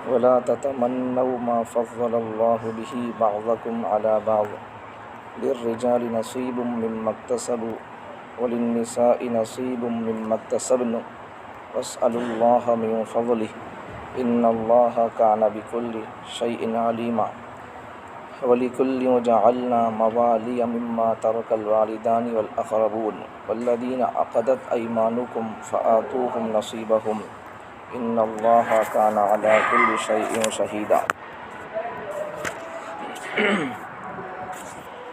ولا تتمنوا ما فضل الله به بعضكم على بعض للرجال نصيب مما اكتسبوا وللنساء نصيب مما اكتسبن واسألوا الله من فضله إن الله كان بكل شيء عليما وَلِكُلٍّ جَعَلْنَا مَوَالِيَ مِمَّا تَرَكَ الْوَالِدَانِ وَالْأَقْرَبُونَ وَالَّذِينَ عَقَدَتْ أَيْمَانُكُمْ فَآتُوهُمْ نَصِيبَهُمْ إِنَّ اللَّهَ كَانَ عَلَى كُلِّ شَيْءٍ شَهِيدًا۔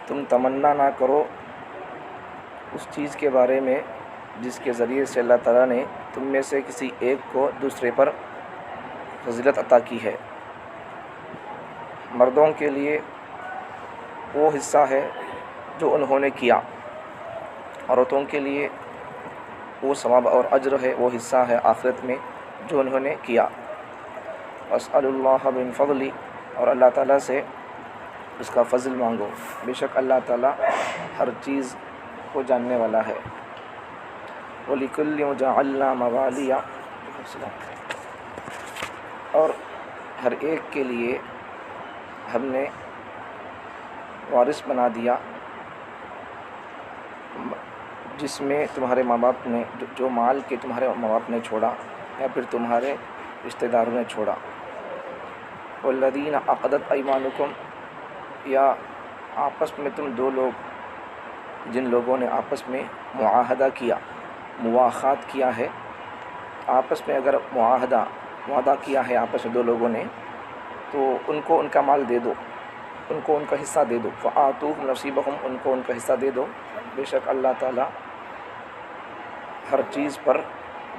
تم تمنا نہ کرو اس چیز کے بارے میں جس کے ذریعے سے اللہ تعالیٰ نے تم میں سے کسی ایک کو دوسرے پر فضیلت عطا کی ہے۔ مردوں کے لیے وہ حصہ ہے جو انہوں نے کیا، عورتوں کے لیے وہ ثواب اور اجر ہے، وہ حصہ ہے آخرت میں جو انہوں نے کیا۔ وَاسْأَلُوا اللَّهَ مِن فَضْلِهِ، اور اللہ تعالیٰ سے اس کا فضل مانگو، بے شک اللہ تعالیٰ ہر چیز کو جاننے والا ہے۔ وَلِكُلٍّ جَعَلْنَا مَوَالِيَ، اور ہر ایک کے لیے ہم نے وارث بنا دیا جس میں تمہارے ماں باپ نے جو مال کے تمہارے ماں باپ نے چھوڑا یا پھر تمہارے رشتہ داروں نے چھوڑا۔ والذین عقدت ایمانکم، یا آپس میں تم دو لوگ جن لوگوں نے آپس میں معاہدہ کیا، مواخات کیا ہے، آپس میں اگر وعدہ کیا ہے آپس میں دو لوگوں نے، تو ان کو ان کا مال دے دو، ان کو ان کا حصہ دے دو۔ فآتوہم نصیبہم، ان کو ان کا حصہ دے دو، بے شک اللہ تعالیٰ ہر چیز پر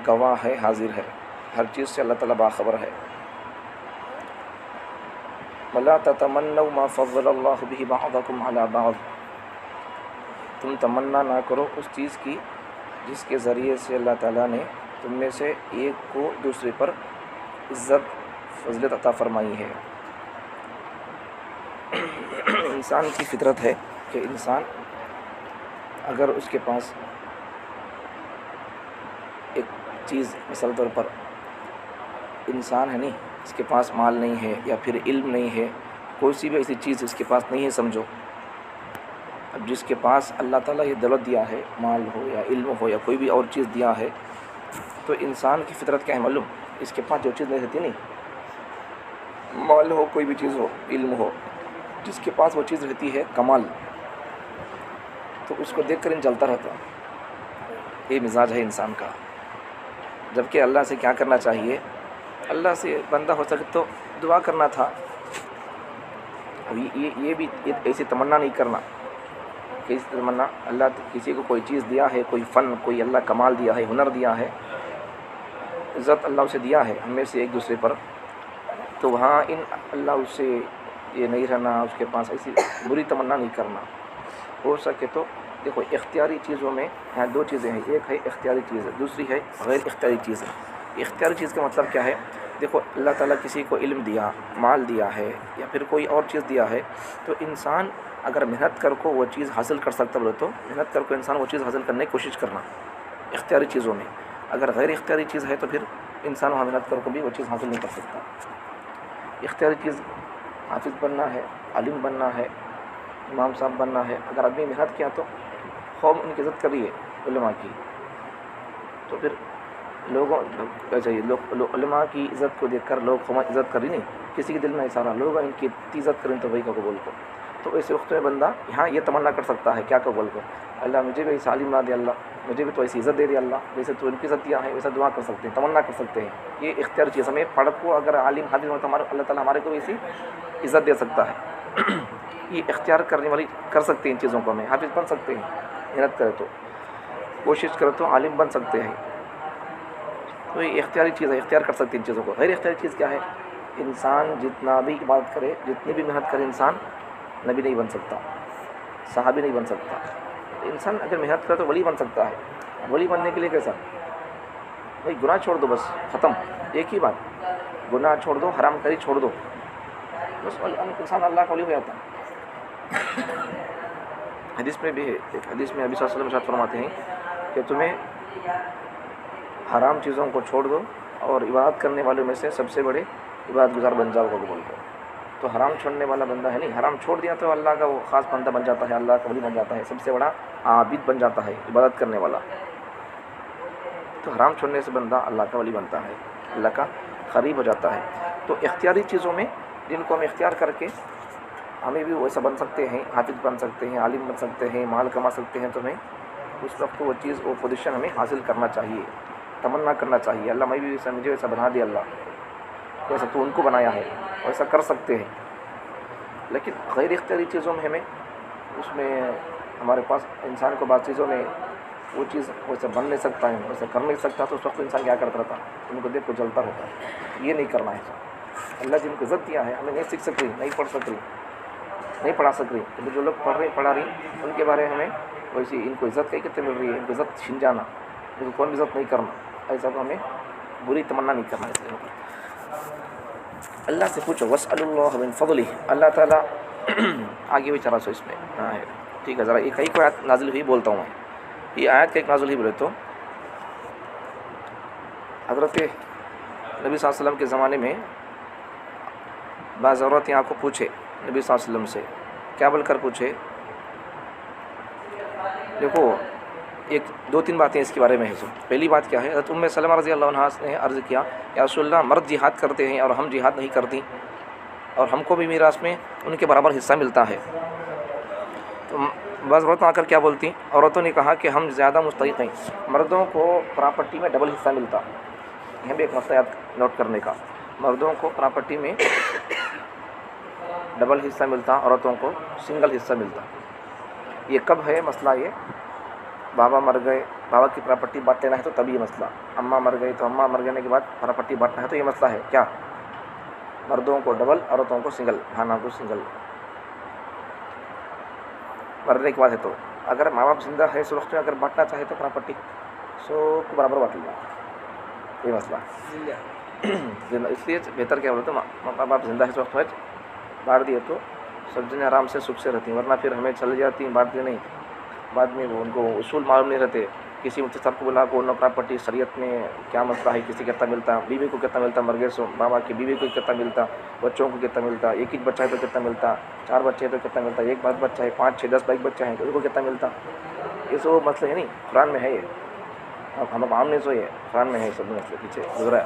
گواہ ہے، حاضر ہے، ہر چیز سے اللہ تعالیٰ باخبر ہے۔ وَلَا تَتَمَنَّوْا مَا فَضَّلَ اللَّهُ بِهِ بَعْضَكُمْ عَلَى بَعْضٍ، تم تمنا نہ کرو اس چیز کی جس کے ذریعے سے اللہ تعالیٰ نے تم میں سے ایک کو دوسرے پر عزت فضیلت عطا فرمائی ہے۔ انسان کی فطرت ہے کہ انسان اگر اس کے پاس ایک چیز، مثال طور پر انسان ہے نہیں، اس کے پاس مال نہیں ہے یا پھر علم نہیں ہے، کوئی سی بھی ایسی چیز اس کے پاس نہیں ہے سمجھو، اب جس کے پاس اللہ تعالیٰ یہ دولت دیا ہے، مال ہو یا علم ہو یا کوئی بھی اور چیز دیا ہے، تو انسان کی فطرت کیا ہے معلوم؟ اس کے پاس جو چیز نہیں رہتی نہیں، مال ہو، کوئی بھی چیز ہو، علم ہو، جس کے پاس وہ چیز رہتی ہے کمال، تو اس کو دیکھ کر چلتا رہتا۔ یہ مزاج ہے انسان کا، جبکہ اللہ سے کیا کرنا چاہیے؟ اللہ سے بندہ ہو سکے تو دعا کرنا تھا، یہ بھی ایسی تمنا نہیں کرنا کہ اس تمنا اللہ کسی کو کوئی چیز دیا ہے، کوئی فن، کوئی اللہ کمال دیا ہے، ہنر دیا ہے، عزت اللہ اسے دیا ہے ہم میں سے ایک دوسرے پر، تو وہاں اللہ اس سے یہ نہیں رہنا، اس کے پاس ایسی بری تمنا نہیں کرنا۔ ہو سکے تو دیکھو اختیاری چیزوں میں یہاں دو چیزیں ہیں، ایک ہے اختیاری چیز ہے، دوسری ہے غیر اختیاری چیز ہے۔ اختیاری چیز کا مطلب کیا ہے؟ دیکھو اللہ تعالیٰ کسی کو علم دیا، مال دیا ہے یا پھر کوئی اور چیز دیا ہے، تو انسان اگر محنت کر کو وہ چیز حاصل کر سکتا بولے تو محنت کر کو انسان وہ چیز حاصل کرنے کی کوشش کرنا اختیاری چیزوں میں۔ اگر غیر اختیاری چیز ہے تو پھر انسان وہاں محنت کر کو بھی وہ چیز حاصل نہیں کر سکتا۔ اختیاری چیز حافظ بننا ہے، عالم بننا ہے، امام صاحب بننا ہے، اگر آدمی محنت کیا تو خوب ان کی عزت کری ہے علماء کی، تو پھر علماء کی عزت کو دیکھ کر لوگ عزت کری نہیں، کسی کے دل میں ایسا رہا لوگ ان کی عزت کریں تو وہی کا قبول کو، تو ایسے وقت میں بندہ یہاں یہ تمنا کر سکتا ہے، کیا قبول کو؟ اللہ مجھے بھی ایسا عالم بنا دے، اللہ مجھے بھی تو ایسی عزت دے دے، اللہ جیسے تو ان کی عزت دیا ہے ویسا دعا کر سکتے ہیں، تمنا کر سکتے ہیں۔ یہ اختیار چیز ہمیں پڑھ کو اگر عالم حاضر ہو تو اللہ تعالیٰ ہمارے کو ایسی عزت دے سکتا ہے۔ یہ اختیار کرنے والی کر سکتے ہیں ان چیزوں کو، ہمیں حافظ بن سکتے ہیں، محنت کرے تو، کوشش کرے تو عالم بن سکتے ہیں، تو یہ اختیاری چیز ہے، اختیار کر سکتے ہیں ان چیزوں کو۔ غیر اختیاری چیز کیا ہے؟ انسان جتنا بھی عبادت کرے، جتنی بھی محنت کرے، انسان نبی نہیں بن سکتا، صحابی نہیں بن سکتا۔ انسان اگر محنت کرے تو ولی بن سکتا ہے۔ ولی بننے کے لیے کیسا؟ بھائی گناہ چھوڑ دو، بس ختم، ایک ہی بات، گناہ چھوڑ دو، حرام کاری چھوڑ دو، بس انسان اللہ کا ولی ہو جاتا ہے۔ حدیث میں بھی ہے، ایک حدیث میں نبی صلی اللہ علیہ وسلم ارشاد فرماتے ہیں کہ تمہیں حرام چیزوں کو چھوڑ دو اور عبادت کرنے والوں میں سے سب سے بڑے عبادت گزار بن جاؤ گا بول کر. تو حرام چھوڑنے والا بندہ ہے نہیں، حرام چھوڑ دیا تو اللہ کا وہ خاص بندہ بن جاتا ہے، اللہ کا ولی بن جاتا ہے، سب سے بڑا عابد بن جاتا ہے، عبادت کرنے والا. تو حرام چھوڑنے سے بندہ اللہ کا ولی بنتا ہے، اللہ کا قریب ہو جاتا ہے. تو اختیاری چیزوں میں جن کو ہم اختیار کر کے ہمیں بھی ویسا بن سکتے ہیں، حافظ بن سکتے ہیں، عالم بن سکتے ہیں، مال کما سکتے ہیں، تو ہمیں اس وقت وہ چیز وہ پوزیشن ہمیں حاصل کرنا چاہیے، تمنا کرنا چاہیے اللہ میں بھی ویسا مجھے ویسا بنا دے، اللہ ویسا تو ان کو بنایا ہے، ویسا کر سکتے ہیں. لیکن غیر اختیاری چیزوں میں ہمیں اس میں ہمارے پاس انسان کو بعض چیزوں میں وہ چیز ویسا بن نہیں سکتا ہے، ویسا کر نہیں سکتا، تو اس وقت انسان کیا کرتا رہتا، ان کو دیکھ کو جلتا رہتا ہے. یہ نہیں کرنا ہے. اللہ جن کو عزت دیا ہے ہمیں نہیں سیکھ سک رہی، نہیں پڑھ سک رہی، نہیں پڑھا سک رہی، تو جو لوگ پڑھ رہے پڑھا رہی ان کے بارے میں ہمیں ویسی ان کو عزت کہیں کتنے مل رہی ہے، ان کو عزت چھن جانا، ان کو کون عزت نہیں کرنا، ایسا تو ہمیں بری تمنا نہیں کرنا. اس لیے اللہ سے پوچھو واسأل اللہ من فضلہ، اللہ تعالیٰ آگے بھی چلا سو اس میں ہے. ٹھیک ہے، ذرا ایک کو آیت نازل ہوئی بولتا ہوں میں، یہ آیت کا ایک نازل ہوئی بولے تو حضرت نبی صلی اللہ علیہ وسلم کے زمانے میں بعض عورتیں آپ کو پوچھے نبی صلی اللہ علیہ وسلم سے، کیا بول کر پوچھے؟ دیکھو ایک دو تین باتیں اس کے بارے میں ہے. پہلی بات کیا ہے، حضرت ام سلمہ رضی اللہ عنہا نے عرض کیا یا رسول اللہ مرد جہاد کرتے ہیں اور ہم جہاد نہیں کرتی، اور ہم کو بھی میراث میں ان کے برابر حصہ ملتا ہے. تو بعض عورتیں آ کر کیا بولتی، عورتوں نے کہا کہ ہم زیادہ مستحق ہیں، مردوں کو پراپرٹی میں ڈبل حصہ ملتا. یہاں بھی ایک مسئلہ یاد نوٹ کرنے کا، مردوں کو پراپرٹی میں ڈبل حصہ ملتا، عورتوں کو سنگل حصہ ملتا. یہ کب ہے مسئلہ؟ یہ بابا مر گئے، بابا کی پراپرٹی بانٹ لینا ہے تو تب یہ مسئلہ، اماں مر گئی تو اماں مر گنے کے بعد پراپرٹی بانٹنا ہے تو یہ مسئلہ ہے. کیا مردوں کو ڈبل، عورتوں کو سنگل، بھانوں کو سنگل. مرنے کے بعد ہے تو اگر ماں باپ زندہ ہے اس وقت میں اگر بانٹنا چاہے تو پراپرٹی سو کو برابر بانٹ لیا، یہ مسئلہ. اس لیے بہتر کیا بولتے ماں باپ زندہ ہے اس وقت میں بانٹ دیے تو سب جنے آرام سے سکھ سے رہتی ہیں، ورنہ پھر ہمیں چل جاتی ہیں بانٹتے نہیں، بعد میں وہ ان کو اصول معلوم نہیں رہتے. کسی مفتی صاحب کو بولا کو نو پراپرٹی شریعت میں کیا مسئلہ ہے، کسی کتنا ملتا، بیوی کو کتنا ملتا، مرگے سو بابا کی بیوی کو کتنا ملتا، بچوں کو کتنا ملتا، ایک ایک بچہ ہے تو کتنا ملتا، 4 بچے ہیں تو کتنا ملتا، ایک بات بچہ ہے 5 6 10 22 بچہ ہیں تو ان کو کتنا ملتا. یہ سب مسئلہ ہے نہیں، قرآن میں ہے یہ، ہم عام نہیں سو یہ قرآن میں ہے، یہ سب مسئلے پیچھے گزرا ہے.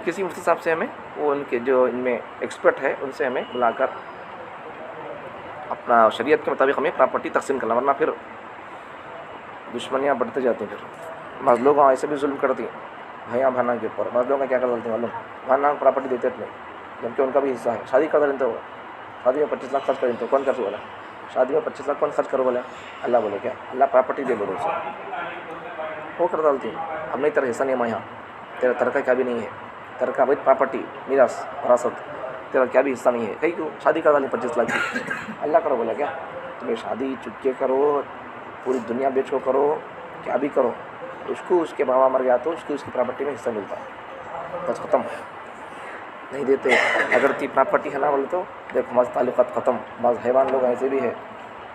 کسی مفتی صاحب سے ہمیں وہ ان کے جو ان میں ایکسپرٹ ہے ان سے ہمیں بلا کر اپنا شریعت کے مطابق ہمیں پراپرٹی تقسیم کرنا، ورنہ پھر دشمنیاں بڑھتے جاتی ہیں. پھر بعض لوگ ایسے بھی ظلم کرتی ہیں بھیاں بھانا کے اوپر. بعض لوگوں کا کیا کر ڈالتے ہیں معلوم، بھانا کو پراپرٹی دیتے نہیں جبکہ ان کا بھی حصہ ہے. شادی کر دیں تو شادی میں 25 لاکھ خرچ کریں تو کون کر بولا، شادی میں 25 لاکھ کون خرچ کرو بولا، اللہ بولے کیا، اللہ پراپرٹی دے بولے اسے، وہ کر ڈالتی ہیں. اب نہیں تیرا حصہ نہیں ہے یہاں، تیرا ترکہ کیا بھی نہیں ہے، ترکہ وتھ پراپرٹی میراث وراثت، تیرا کیا بھی حصہ نہیں ہے. کہیں کیوں شادی کر ڈالی 25 لاکھ کی، اللہ کرو بولا کیا، تمہیں شادی چپکے کرو، پوری دنیا بیچو کرو، کیا بھی کرو، اس کو اس کے بابا مر گیا تو اس کی پراپرٹی میں حصہ ملتا، بس ختم. نہیں دیتے اگر تی پراپرٹی ہے نا بولے تو دیکھو ہمارے تعلقات ختم. بعض حیوان لوگ ایسے بھی ہے،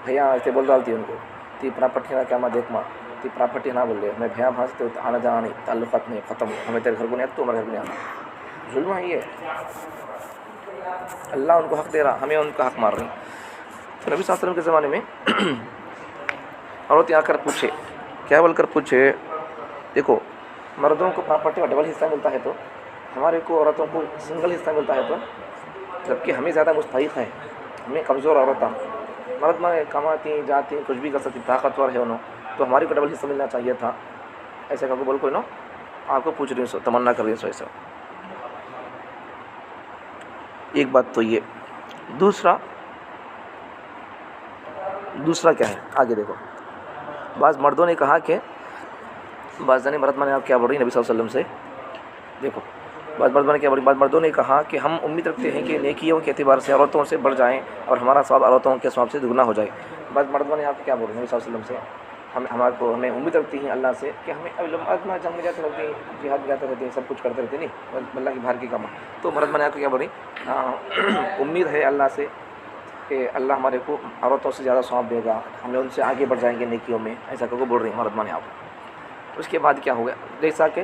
بھیا ایسے بول ڈالتی ہے ان کو، تی پراپرٹی ہے نا کیا ماں دیکھ ماں تی پراپرٹی نہ بول رہے، ہمیں بھیا بھانستے آنا جانا نہیں، تعلقات نہیں، ختم، ہمیں تیرے گھر کو نہیں آتا تو ہمارے گھر کو نہیں آنا. ظلم ہے یہ، اللہ ان کو حق دے رہا، ہمیں ان کا حق مار رہی. تو نبی صلی اللہ علیہ وسلم کے زمانے میں عورتیں آ کر پوچھے، کیا بول کر پوچھے، دیکھو مردوں کو پراپرٹی کا ڈبل حصہ ملتا ہے تو ہمارے کو عورتوں کو سنگل حصہ ملتا ہے، تو جبکہ ہمیں زیادہ مستحق ہیں، ہمیں کمزور عورتیں، مرد میں کماتی جاتی کچھ بھی کر سکتی، طاقتور ہے انہوں، تو ہمارے کو ڈبل حصہ ملنا چاہیے تھا. ایسے کا کو بول کوئی نو آپ کو پوچھ رہی سو، تمنا کر رہی سو ایسا. ایک بات تو یہ. دوسرا کیا ہے آگے دیکھو، بعض مردوں نے کہا کہ بعض مرد نے آپ کیا بول رہی نبی صلی اللہ علیہ وسلم سے، دیکھو بعض مردوں نے کیا بولی، بعض مردوں نے کہا کہ ہم امید رکھتے ہیں کہ نیکیوں کے اعتبار سے عورتوں سے بڑھ جائیں اور ہمارا ثواب عورتوں کے ثواب سے دگنا ہو جائے. بعض مردوں نے آپ کو کیا بولی نبی صلی اللہ علیہ وسلم سے، ہمیں امید رکھتی ہیں اللہ سے کہ ہمیں اتنا جنگ میں جاتے رہتے ہیں، جہاد جاتے رہتے ہیں، سب کچھ کرتے رہتے نہیں، اللہ کی باہر کی کام. تو مرد نے آپ کو کیا بولی، امید ہے اللہ سے کہ اللہ ہمارے کو عورتوں سے زیادہ ثواب دے گا، ہمیں ان سے آگے بڑھ جائیں گے نیکیوں میں، ایسا کو بول رہی ہیں مرد نے آپ. اس کے بعد کیا ہو گیا، جیسا کہ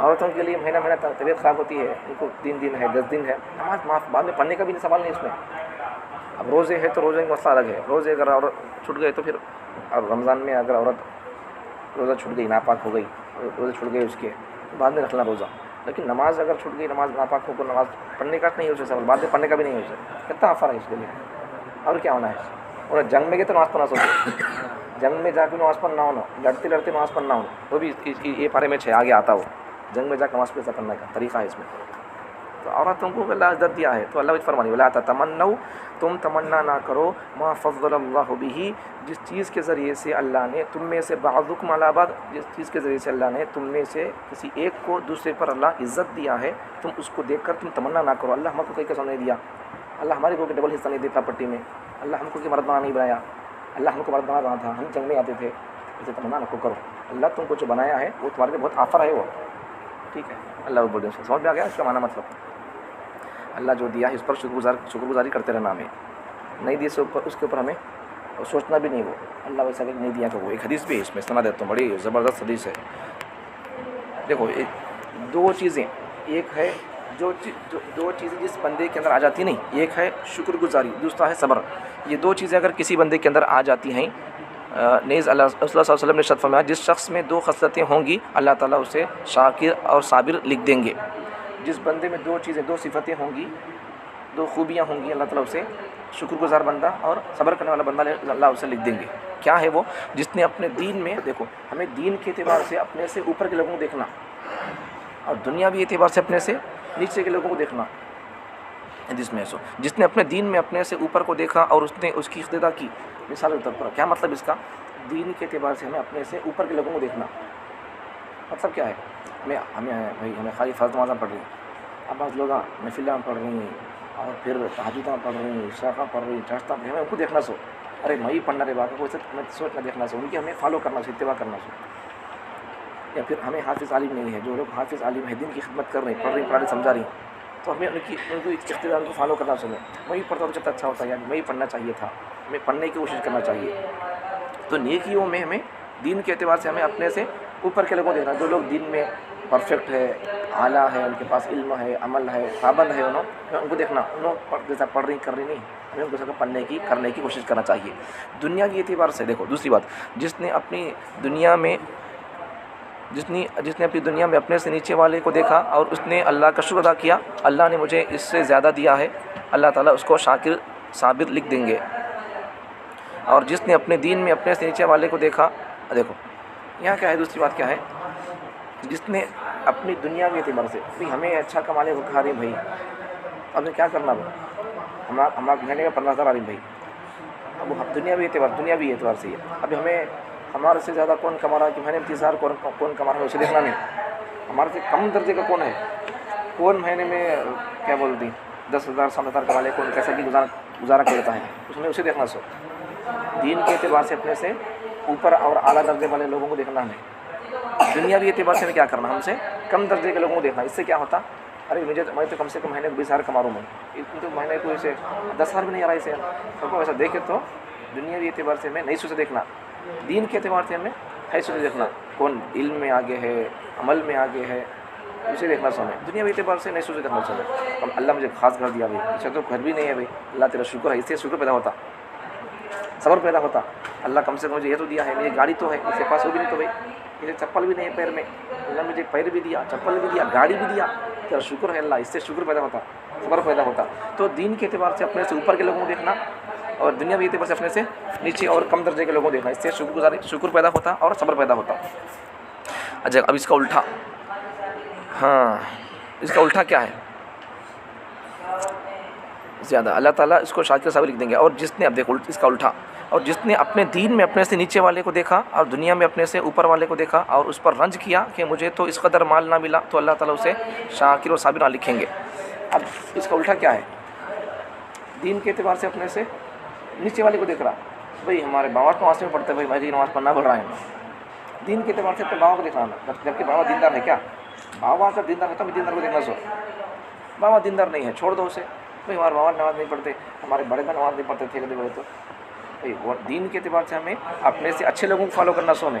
عورتوں کے لیے مہینہ مہینہ طبیعت خراب ہوتی ہے، ان کو 3 دن ہے 10 دن ہے، نماز معاف، بعد میں پڑھنے کا بھی سوال نہیں اس میں۔ اب روزے ہے تو روزے کا مسئلہ الگ ہے، روزے اگر عورت چھوٹ گئے تو پھر، اب رمضان میں اگر عورت روزہ چھوٹ گئی، ناپاک ہو گئی، روزے چھوٹ گئے اس کے، بعد میں رکھنا روزہ، لیکن نماز اگر چھوٹ گئی، نماز ناپاک ہو کر نماز پڑھنے کا نہیں ہو اسے سوال، بعد میں پڑھنے کا بھی نہیں ہو اسے، کتنا آفر ہے اس کے لیے، اور کیا ہونا ہے؟ انہیں جنگ میں گئے تو نماز پڑھنا سوچے، جنگ میں جا کے نماز پڑھنا ہونا، لڑتے لڑتے نماز پڑھنا ہونا، وہ بھی یہ پارے میں آگے آتا ہو، جنگ میں جا کے نماز پڑھنے کا طریقہ ہے اس میں۔ تو عورتوں کو اللہ عزت دیا ہے، تو اللہ فرمانی ولا تتمنوا، تم تمنا نہ کرو ما فضل اللہ بہ، جس چیز کے ذریعے سے اللہ نے تم میں سے بعضکم علی بعض، جس چیز کے ذریعے سے اللہ نے تم میں سے کسی ایک کو دوسرے پر اللہ عزت دیا ہے، تم اس کو دیکھ کر تم تمنا نہ کرو اللہ ہم کو کہیں کیسا نہیں دیا، اللہ ہمارے کو ڈبل حصہ نہیں دیتا پٹی میں، اللہ ہم کو کہ مرد بنا نہیں بنایا، اللہ ہم کو مرد بنا تھا، ہم جنگ میں آتے تھے، اسے تمنا نہ کرو، اللہ تم کو جو بنایا ہے وہ تمہارے لیے بہت آفر ہے وہ، ٹھیک ہے، اللہ بول دیں سمجھ میں آ گیا اس کا معنی مطلب، اللہ جو دیا ہے اس پر شکر گزاری کرتے رہنا ہمیں، نہیں دی اس کے اوپر ہمیں سوچنا بھی نہیں، وہ اللہ ویسا کہ نہیں دیا تو وہ ایک حدیث بھی ہے اس میں سنا دیتا ہوں، بڑی زبردست حدیث ہے۔ دیکھو دو چیزیں، ایک ہے دو چیزیں جس بندے کے اندر آ جاتی نہیں، ایک ہے شکر گزاری، دوسرا ہے صبر، یہ دو چیزیں اگر کسی بندے کے اندر آ جاتی ہیں، نیز اللہ صلی اللہ علیہ وسلم نے ارشاد فرمایا جس شخص میں 2 خصلتیں ہوں گی اللہ تعالیٰ اسے شاکر اور صابر لکھ دیں گے، جس بندے میں 2 چیزیں 2 صفتیں ہوں گی، 2 خوبیاں ہوں گی، اللہ تعالیٰ اسے شکر گزار بندہ اور صبر کرنے والا بندہ اللہ اسے لکھ دیں گے۔ کیا ہے وہ؟ جس نے اپنے دین میں، دیکھو ہمیں دین کے اعتبار سے اپنے سے اوپر کے لوگوں کو دیکھنا، اور دنیاوی اعتبار سے اپنے سے نیچے کے لوگوں کو دیکھنا، جس نے اپنے دین میں اپنے سے اوپر کو دیکھا اور اس نے اس کی اقتدا کی، مثال کے طور پر کیا مطلب اس کا؟ دین کے اعتبار سے ہمیں اپنے سے اوپر کے لوگوں کو دیکھنا، مطلب کیا ہے؟ ہمیں خالی فرض نمازاں پڑھ رہی ہیں، اب بعض لوگ نفلیاں پڑھ رہی ہیں اور پھر تہجداں پڑھ رہی ہیں، عشاء پڑھ رہی ہیں، چاشتہ پڑھ رہی ہیں، ہمیں ان کو دیکھنا سو، ارے میں ہی پڑھنا رہے باقی کو ہمیں سوچنا دیکھنا سو، ان کی ہمیں فالو کرنا سو، اتباع کرنا سو، یا پھر ہمیں حافظ عالم نہیں ہے، جو لوگ حافظ عالم ہے دین کی خدمت کر رہے ہیں، پڑھ رہی پڑھا رہی سمجھا رہی، تو ہمیں ان کو اقتدار کو فالو کرنا سو، میں ہی پڑھتا ہوں جب اچھا ہوتا ہے، یعنی میں ہی پڑھنا چاہیے تھا، ہمیں پڑھنے کی کوشش کرنا چاہیے۔ تو نیکیوں میں ہمیں دین کے اعتبار سے ہمیں اپنے سے اوپر کے لوگوں کو دیکھنا، جو لوگ دین میں پرفیکٹ ہے، اعلیٰ ہے، ان کے پاس علم ہے، عمل ہے، پابند ہے، ان کو دیکھنا، جیسا پڑھ رہی کر رہی نہیں، ہمیں ان کو پڑھنے کی کرنے کی کوشش کرنا چاہیے۔ دنیا کے اعتبار سے دیکھو دوسری بات، جس نے اپنی دنیا میں اپنے سے نیچے والے کو دیکھا اور اس نے اللہ کا شکر ادا کیا، اللہ نے مجھے اس سے زیادہ دیا ہے، اللہ تعالیٰ اس کو شاکر صابر لکھ دیں گے۔ اور جس نے اپنے دین میں اپنے سے نیچے والے کو دیکھا، دیکھو یہاں کیا ہے، دوسری بات کیا ہے، جس نے اپنی دنیا کے اعتبار سے بھائی ہمیں اچھا کمانے کو کھا رہی بھائی، اب نے کیا کرنا ہمارا مہینے کا 15,000 آ رہی بھائی، اب دنیاوی اعتبار سے ہے، ابھی ہمیں ہمارے سے زیادہ کون کما رہا ہے کہ مہینے میں 30,000 کون کما رہا ہے اسے دیکھنا نہیں، ہمارے سے کم درجے کا کون ہے، کون مہینے میں کیا بولتی 10,000 7,000 کما لے، کون کیسا کی گزارا کرتا ہے، اس میں اسے دیکھنا سو۔ دین کے اعتبار سے اپنے سے اوپر اور اعلیٰ درجے والے لوگوں کو دیکھنا ہمیں، دنیاوی اعتبار سے ہمیں کیا کرنا، ہم سے کم درجے کے لوگوں کو دیکھنا، اس سے کیا ہوتا، ارے میں تو کم سے کم مہینے کو 20,000 کما رہا ہوں، میں تو مہینے کو اسے 10,000 بھی نہیں آ رہا اسے، سب کو ویسا دیکھے تو دنیاوی اعتبار سے ہمیں نہیں سوچے دیکھنا، دین کے اعتبار سے ہمیں ہے سوچے دیکھنا، کون علم میں آگے ہے، عمل میں آگے ہے، اسے دیکھنا سو ہمیں، دنیاوی اعتبار سے نہیں سوچے دیکھنا چاہیے، اب اللہ مجھے خاص گھر دیا بھائی، اچھا تو گھر بھی نہیں ہے بھائی، اللہ تیرا شکر ہے، اس سے شکر پیدا ہوتا، صبر پیدا ہوتا، اللہ کم سے کم مجھے یہ تو دیا ہے، میری گاڑی تو ہے، اس کے پاس وہ بھی نہیں تو بھائی، اسے چپل بھی نہیں ہے پیر میں، اللہ مجھے پیر بھی دیا، چپل بھی دیا، گاڑی بھی دیا، تیرا شکر ہے اللہ، اس سے شکر پیدا ہوتا، صبر پیدا ہوتا۔ تو دین کے اعتبار سے اپنے سے اوپر کے لوگوں کو دیکھنا اور دنیاوی اعتبار سے اپنے سے نیچے اور کم درجے کے لوگوں کو دیکھنا، اس سے شکر پیدا ہوتا اور صبر پیدا ہوتا۔ اچھا اب اس کا الٹا، اس کا الٹا کیا ہے؟ زیادہ اللہ تعالیٰ اس کو شاکر صابر لکھ دیں گے، اور جس نے، اب دیکھو اس کا الٹا، اور جس نے اپنے دین میں اپنے سے نیچے والے کو دیکھا اور دنیا میں اپنے سے اوپر والے کو دیکھا اور اس پر رنج کیا کہ مجھے تو اس قدر مال نہ ملا، تو اللہ تعالیٰ اسے شاکر و صابر نہ لکھیں گے۔ اب اس کا الٹا کیا ہے؟ دین کے اعتبار سے اپنے سے نیچے والے کو دیکھ رہا، بھائی ہمارے باوا تو نماز میں پڑھتے ہیں، بھائی نماز پڑھنا پڑ رہا ہے، دین کے اعتبار سے اپنے باوا کو دیکھ رہا، جبکہ باوا دیندار ہے، کیا باوا اگر دیندار ہے تو میں دیندار کو دیکھنا سو، باوا دیندار نہیں ہے چھوڑ دو اسے، بھائی ہمارے باوا نماز نہیں پڑھتے، ہمارے بڑے کا نماز نہیں پڑھتے تھے کبھی بڑے، تو بھائی وہ دین کے اعتبار سے ہمیں اپنے سے اچھے لوگوں کو فالو کرنا سو، ہمیں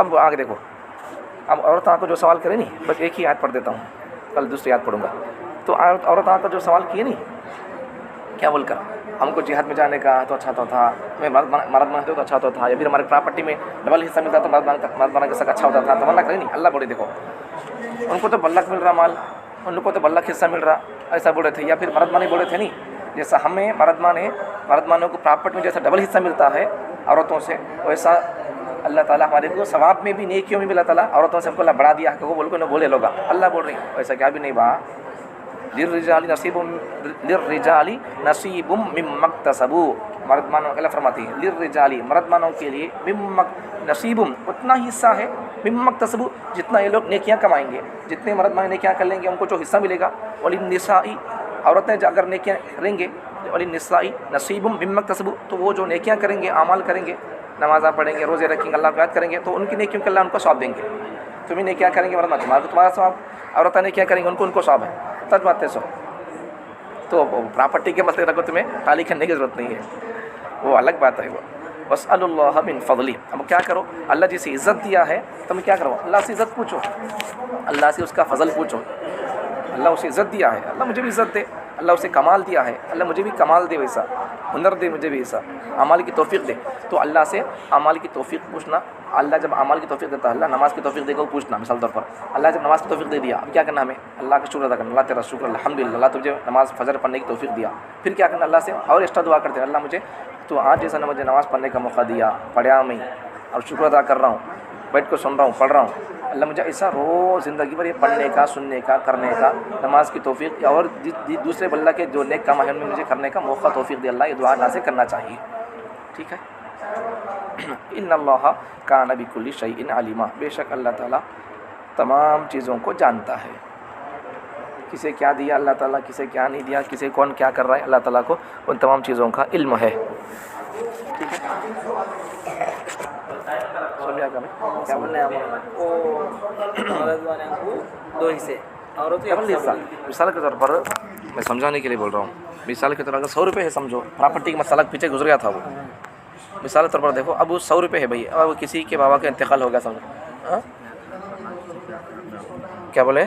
اب آگے دیکھو، اب عورتوں کو جو سوال کرے نہیں، بس ایک ہی آیت پڑھ دیتا ہوں، کل دوسری آیت پڑھوں گا. تو عورتوں کا جو سوال کیے نہیں، کیا بول کر ہم کو جہاد میں جانے کا تو اچھا تو تھا، میں مرد بنتے تو اچھا تو تھا، یا پھر ہمارے پراپرٹی میں ڈبل حصہ ملتا تو مرد بنا کے سک اچھا ہوتا تھا. تو اللہ کرے نہیں، اللہ بولے دیکھو ان کو تو بلک مل رہا مال، ان کو تو بلک حصہ مل رہا، ایسا بولے تھے. یا پھر مرد مانے بولے تھے نہیں، جیسا ہمیں مرد مانوں کو پراپرٹی میں جیسا ڈبل حصہ ملتا ہے عورتوں سے، ویسا اللہ تعالیٰ ہمارے کو ثواب میں بھی نیکیوں میں بھی اللہ تعالیٰ عورتوں سے ہم کو اللہ بڑھا دیا ہے. وہ بول کو نہ بولے لوگ، اللہ بول رہی ہیں ویسا کیا بھی نہیں با. للرجال نصیب مما اکتسبوا، مرد مانوں اللہ فرماتی ہے للرجال، مرد مانوں کے لیے مما نصیب اتنا ہی حصہ ہے، مما اکتسبوا جتنا یہ لوگ نیکیاں کمائیں گے، جتنے مرد مان نیکیاں کر لیں گے ان کو جو حصہ ملے گا. وللنساء، عورتیں اگر نیکیاں کریں گے، وللنساء نصیب مما اکتسبوا، تو وہ جو نیکیاں کریں گے، اعمال کریں گے، نمازاں پڑھیں گے، روزے رکھیں گے، اللہ کو یاد کریں گے، تو ان کی نیکیوں کے اللہ ان کو ثواب دیں گے. تمہیں نیکیاں کریں گے مرد مان، تمہارا ثواب، عورتیں نیکیاں کریں گے ان کو ثواب ہے. تجماتے سو تو پراپرٹی کے مسئلے رکھو، تمہیں تعلیم کرنے کی ضرورت نہیں ہے، وہ الگ بات ہے. وہ واسألوا اللہ من فضلہ، اب کیا کرو، اللہ جسے عزت دیا ہے تم کیا کرو، اللہ سے عزت پوچھو، اللہ سے اس کا فضل پوچھو. اللہ اسے عزت دیا ہے، اللہ مجھے بھی عزت دے. اللہ اسے کمال دیا ہے، اللہ مجھے بھی کمال دے، ویسا ہنر دے مجھے بھی، ایسا اعمال کی توفیق دے. تو اللہ سے اعمال کی توفیق پوچھنا. اللہ جب اعمال کی توفیق دیتا ہے، اللہ نماز کی توفیق دے گا وہ پوچھنا. مثال طور پر اللہ جب نماز کی توفیق دے دیا، اب کیا کرنا ہمیں، اللہ کا شکر ادا کرنا. اللہ تیرا شکر، الحمدللہ اللہ تجھے نماز فجر پڑھنے کی توفیق دیا. پھر کیا کرنا، اللہ سے اور ایکسٹرا دعا کرتے ہیں، اللہ مجھے تو آج جیسا مجھے نماز پڑھنے کا موقع دیا، پڑھا میں اور شکر ادا کر رہا ہوں، بیٹھ کو سن رہا ہوں، پڑھ رہا ہوں، اللہ مجھے ایسا روز زندگی بھر یہ پڑھنے کا، سننے کا، کرنے کا، نماز کی توفیق اور دوسرے بندہ کے جو نیک کام ہے ان میں مجھے کرنے کا موقع توفیق دے. اللہ یہ دعا اللہ سے کرنا چاہیے. ٹھیک ہے. ان اللہ کان بکل شیء علیما، بے شک اللہ تعالیٰ تمام چیزوں کو جانتا ہے. کسے کیا دیا اللہ تعالیٰ، کسے کیا نہیں دیا، کسے کون کیا کر رہا ہے، اللہ تعالیٰ کو ان تمام چیزوں کا علم ہے. ٹھیک ہے. سمجھا کہ میں کیا بولنا ہے، دو حصے مثال کے طور پر میں سمجھانے کے لیے بول رہا ہوں. مثال کے طور پر اگر 100 روپے ہے، سمجھو پراپرٹی کا مسئلہ پیچھے گزر گیا تھا. وہ مثال کے طور پر دیکھو، اب وہ 100 روپے ہے بھائی، اب کسی کے بابا کا انتقال ہو گیا، سمجھو کیا بولے،